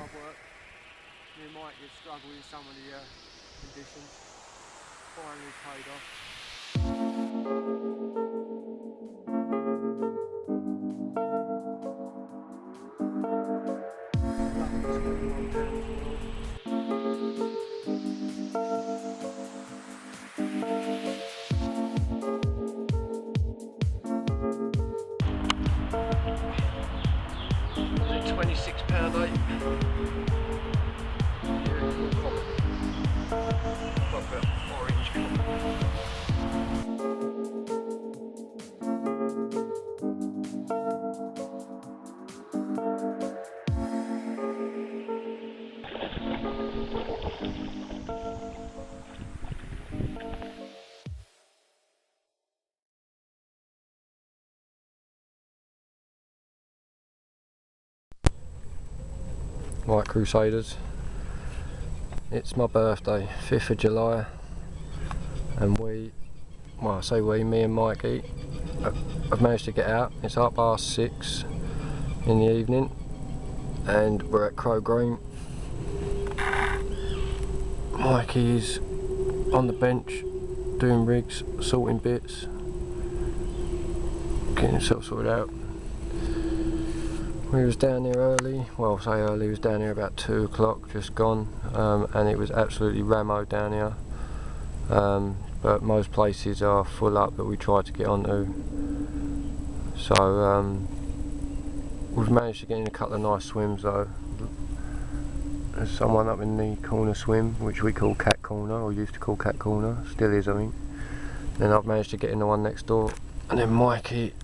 hard work. Me and Mikey have struggled in some of the conditions. Finally paid off. Is it £26.8? Orange colour. Right, Crusaders, it's my birthday, 5th of July, and well I say we, me and Mikey, have managed to get out. It's 6:30 in the evening and we're at Crowgreen. Mikey is on the bench doing rigs, sorting bits, getting himself sorted out. We was down there early, well I say early, we was down here about 2 o'clock, just gone, and it was absolutely rammed down here, but most places are full up that we tried to get onto, so we've managed to get in a couple of nice swims though. There's someone up in the corner swim, which we call Cat Corner, or used to call Cat Corner, still is I think. Then I've managed to get in the one next door, and then Mikey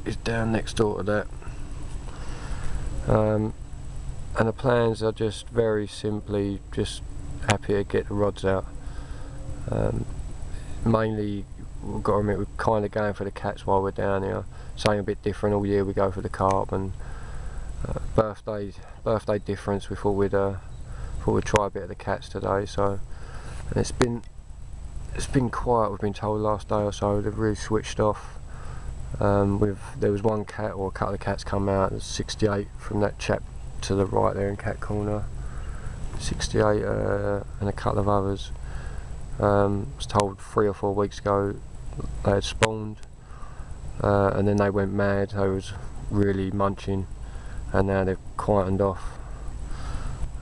is down next door to that. And the plans are just very simply just happy to get the rods out. Mainly, we've got to admit, we're kind of going for the cats while we're down here. Something a bit different. All year we go for the carp, and birthday difference. We thought we'd try a bit of the cats today. So, and it's been quiet. We've been told last day or so they've really switched off. There was one cat, or a couple of cats come out. There's 68 from that chap to the right there in Cat Corner, 68 and a couple of others. Was told 3 or 4 weeks ago they had spawned, and then they went mad. They was really munching, and now they've quietened off.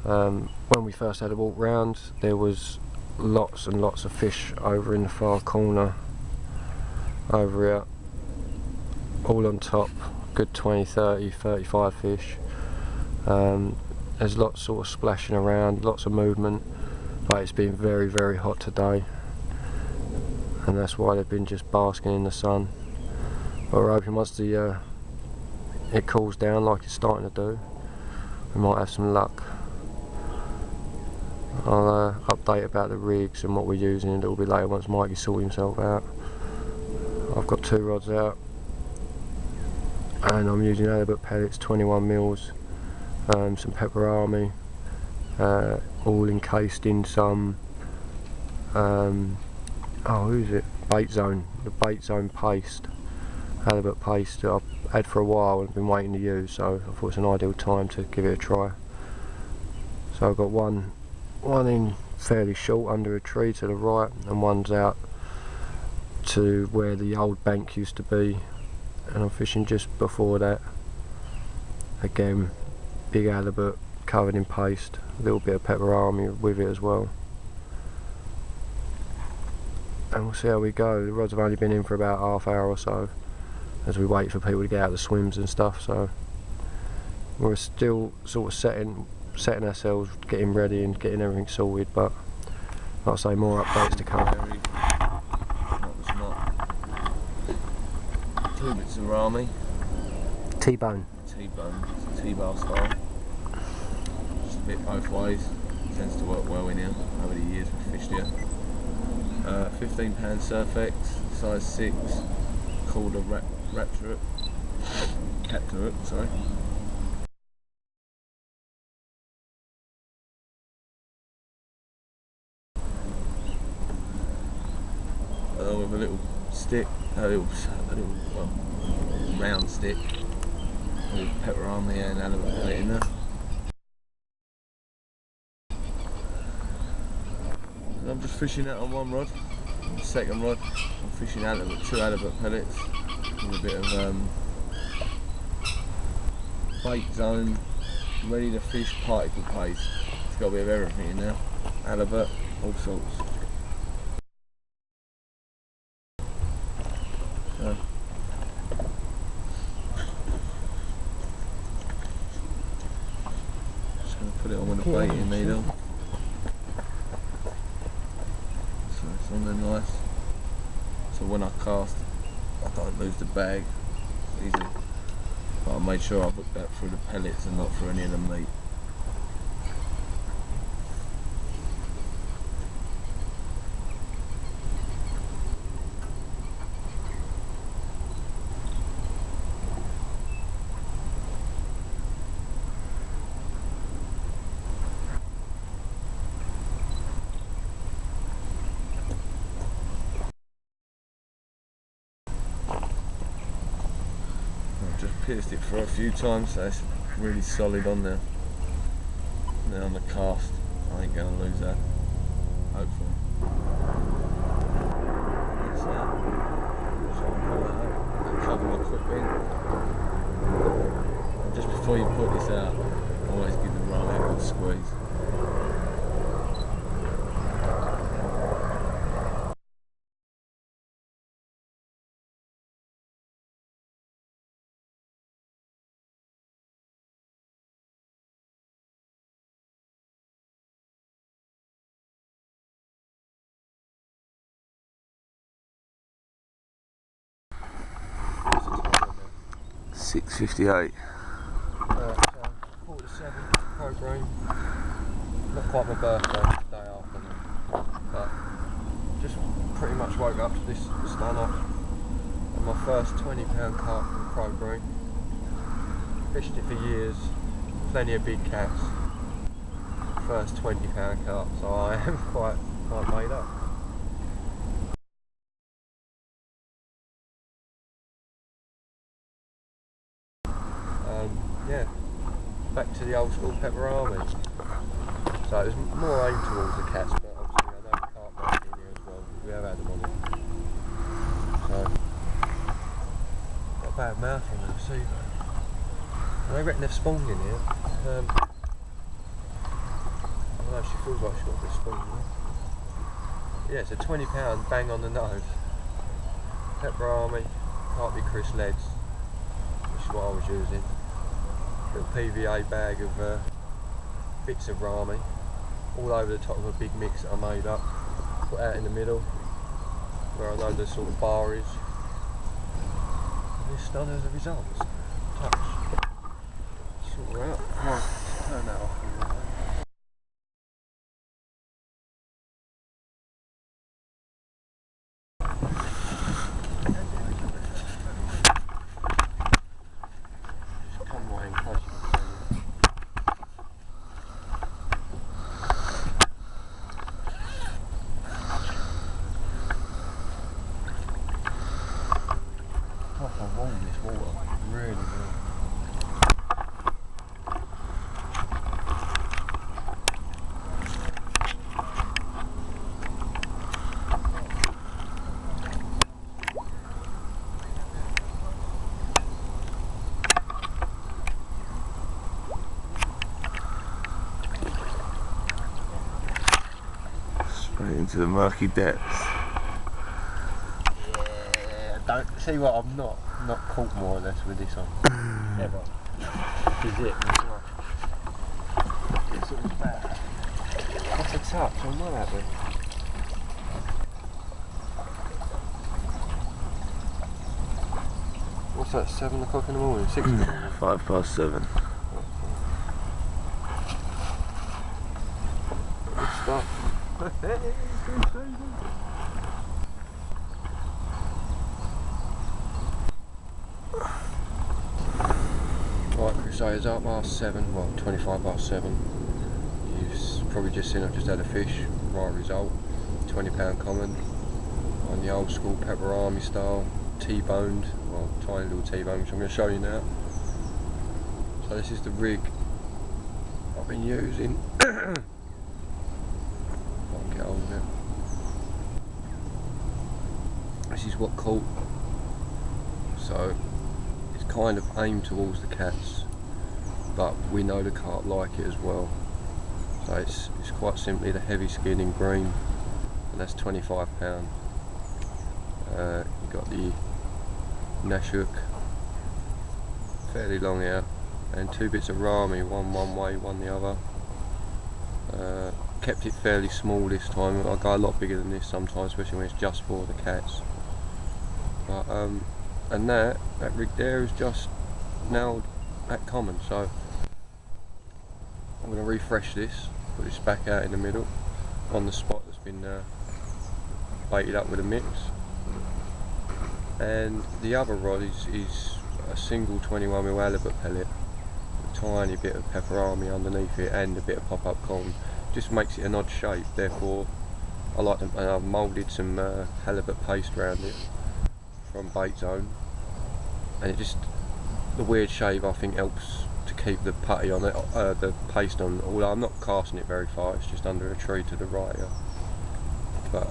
When we first had a walk round, there was lots and lots of fish over in the far corner over here, all on top, good 20, 30, 35 fish. There's lots sort of splashing around, lots of movement, but it's been very, very hot today, and that's why they've been just basking in the sun. But we're hoping once it cools down like it's starting to do, we might have some luck. I'll update about the rigs and what we're using a little bit later once Mikey sorts himself out. I've got 2 rods out, and I'm using halibut pellets, 21 mils, some pepperami, all encased in some who's it? Bait Zone, the Bait Zone paste, halibut paste that I've had for a while and been waiting to use, so I thought it's an ideal time to give it a try. So I've got one in fairly short under a tree to the right, and one's out to where the old bank used to be, and I'm fishing just before that. Again, big halibut covered in paste, a little bit of pepperami with it as well, and we'll see how we go. The rods have only been in for about half hour or so as we wait for people to get out the swims and stuff, so we're still sort of setting ourselves, getting ready and getting everything sorted, but like I say, more updates to come. Two bits of rami. T-bone. T-bone, T-bar style. Just a bit both ways. Tends to work well in here. Over the years we've fished here. £15 Surfex, size 6, called a Captain Hook, sorry. Along with a little stick, a little well, round stick with pepperami and halibut pellet in there. I'm just fishing out on one rod. The second rod, I'm fishing halibut, 2 halibut pellets with a bit of bait zone, ready to fish particle paste. It's got a bit of everything in there. Halibut, all sorts. So, just going to put it on with a baiting needle. So it's on there nice. So when I cast, I don't lose the bag easily. But I made sure I hooked that through the pellets and not through any of the meat. Pierced it for a few times, so it's really solid on there. And then on the cast, I ain't going to lose that, hopefully. That's that. So I'll pull that out and cover my equipment. And just before you put this out, always give the roll a good squeeze. $6.58. So 47 Crowgreen. Not quite my birthday, the day after, but just pretty much woke up to this stunner and my first £20 carp from Crowgreen. Fished it for years, plenty of big cats. First £20 carp, so I am quite made up. Yeah, back to the old school pepper army. So it was more aimed towards the cats, but obviously I know the carp market in here as well. We have had them on it. So, got a bad mouth on them, see. I reckon they've spawned in here. I don't know, she feels like she's got a bit of spawn in here. Yeah, it's a £20 bang on the nose. Pepper army, can't be Chris leads, which is what I was using. Little PVA bag of bits of rami all over the top of a big mix that I made up, put out in the middle where I know the sort of bar is, and this done as a result. Touch, sort her out. Right, turn that off. Into the murky depths. Yeah, don't see what I'm not caught more or less with this one. Ever. This is it. It's sort of bad. What's a touch? I'm not happy. What's that? 7 o'clock in the morning? 6 in the morning? 7:05. Good stuff. Right, Crusaders up +7, well 7:25. You've probably just seen I've just had a fish, right result, £20 common on the old school pepper army style, T-boned, well tiny little T-bone which I'm going to show you now. So this is the rig I've been using. Get hold of it. This is what caught, so it's kind of aimed towards the cats, but we know the carp like it as well. So it's quite simply the heavy skin in green, and that's £25. You've got the Nashhook, fairly long out, and 2 bits of Rami, one way, one the other. Kept it fairly small this time. I go a lot bigger than this sometimes, especially when it's just for the cats. But and that rig there is just nailed at common, so I'm going to refresh this, put this back out in the middle on the spot that's been baited up with a mix. And the other rod is a single 21mm halibut pellet, a tiny bit of pepperami underneath it and a bit of pop-up cotton. Just makes it an odd shape, therefore I like them, and I've moulded some halibut paste around it from Bait Zone, and it just, the weird shape I think helps to keep the putty on it, the paste on, although I'm not casting it very far, it's just under a tree to the right here. But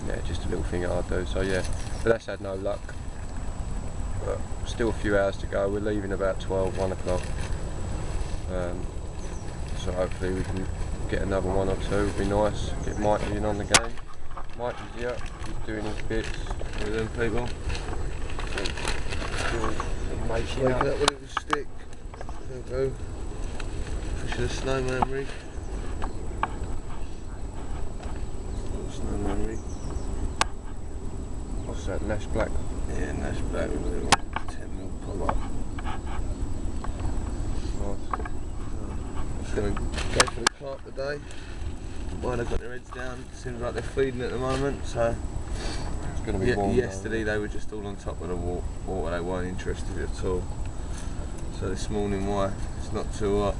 yeah, just a little thing I do, so yeah, but that's had no luck. But still a few hours to go, we're leaving about 12, 1 o'clock, so hopefully we can get another 1 or 2, would be nice, get Mikey in on the game. Mikey's here, he's doing his bits with them people. Waking up with a little stick. There we go. Fishing a snowman rig. Snowman rig. What's that, Nash Black? Yeah, Nash Black with a little 10mm pull up. Nice. Just going to go for the carp today. Mine have got their heads down, seems like they're feeding at the moment, so It's going to be warm. yesterday they were just all on top of the water, they weren't interested at all. So this morning, why? It's not too hot.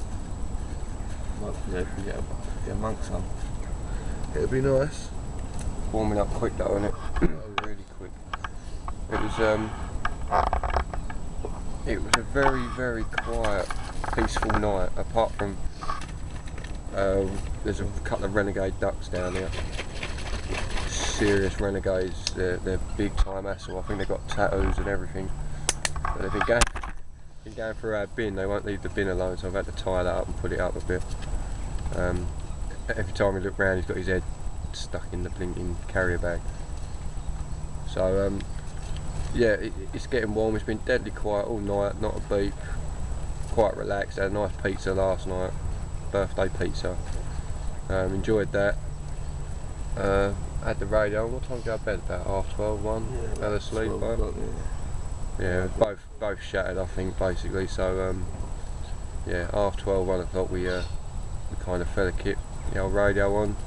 Hopefully they can get amongst some. It'll be nice. Warming up quick though, isn't it? Oh, really quick. It was a very, very quiet, peaceful night, apart from there's a couple of renegade ducks down here. Serious renegades, they're big time hassle. I think they've got tattoos and everything. But they've been going through our bin, they won't leave the bin alone, so I've had to tie that up and put it up a bit. Every time we look round he's got his head stuck in the blinking carrier bag. So yeah, it's getting warm, it's been deadly quiet all night, not a beep, quite relaxed, had a nice pizza last night, birthday pizza, enjoyed that. Had the radio on, what time did you go to bed, about 12:30, 1? Yeah, fell asleep, yeah, both shattered I think basically, so yeah, 12:30, 1 o'clock we kind of fell a kip, the old radio on,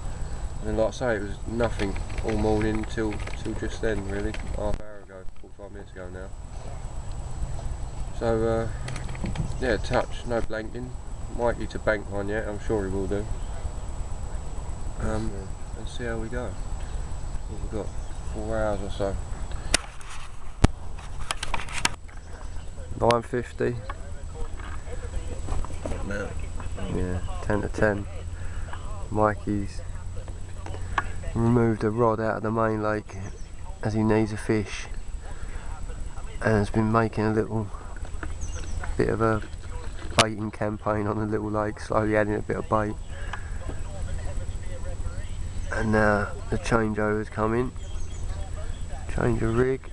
and like I say, it was nothing all morning till just then really, half hour ago, 45 minutes ago now. So yeah, touch, no blanking, Mikey to bank one yet, I'm sure he will do, and see how we go. We've got 4 hours or so. 9:50. Now. Yeah, 10 to 10. Mikey's removed a rod out of the main lake as he needs a fish, and has been making a little bit of a baiting campaign on the little lake, slowly adding a bit of bait. And now the changeover's coming. Change of rig.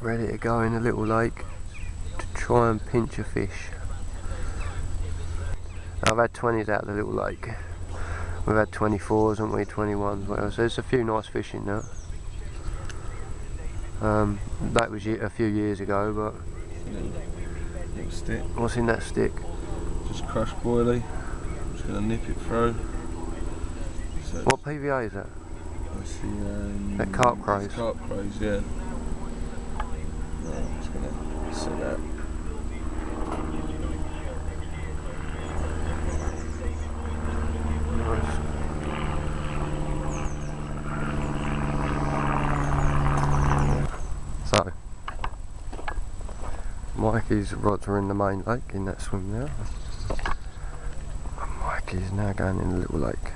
Ready to go in the little lake to try and pinch a fish. I've had 20s out of the little lake. We've had 24s, haven't we? 21s, whatever. So there's a few nice fish in there. That was a few years ago, but Little stick. what's in that stick? Just crushed boilie. I'm just going to nip it through. So What PVA is that? that's the That carp craze. Carp craze, yeah. No, I'm just going to set that. So, Mikey's rods are in the main lake in that swim now. Mikey's now going in the little lake.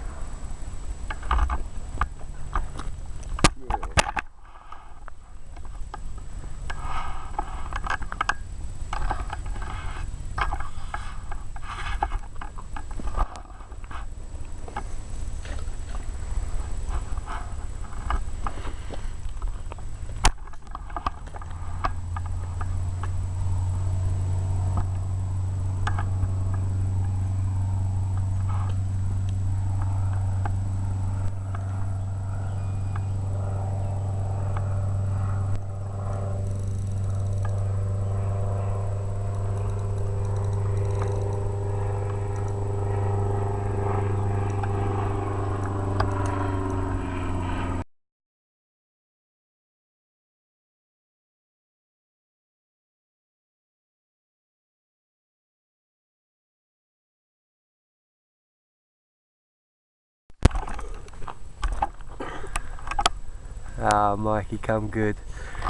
Ah, Mikey come good.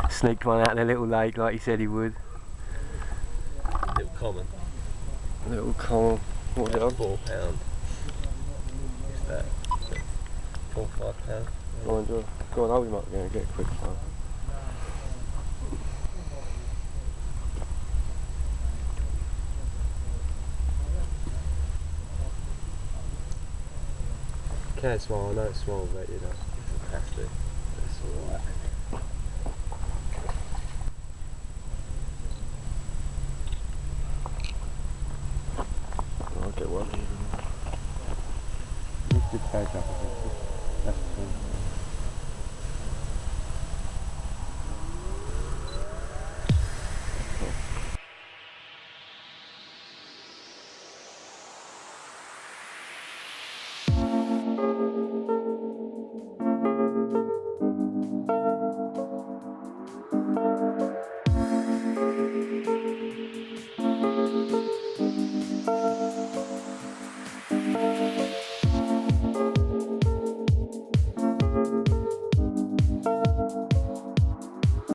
Sneaked one out of the little lake like he said he would. Little common. Little common. What was it on? £4. What's that? 4 or 5 pounds. Go on, go on, hold him up again, get a quick one. Can't smile, I know it's small, but you know, it's fantastic. It's alright. I'll get one. This did take up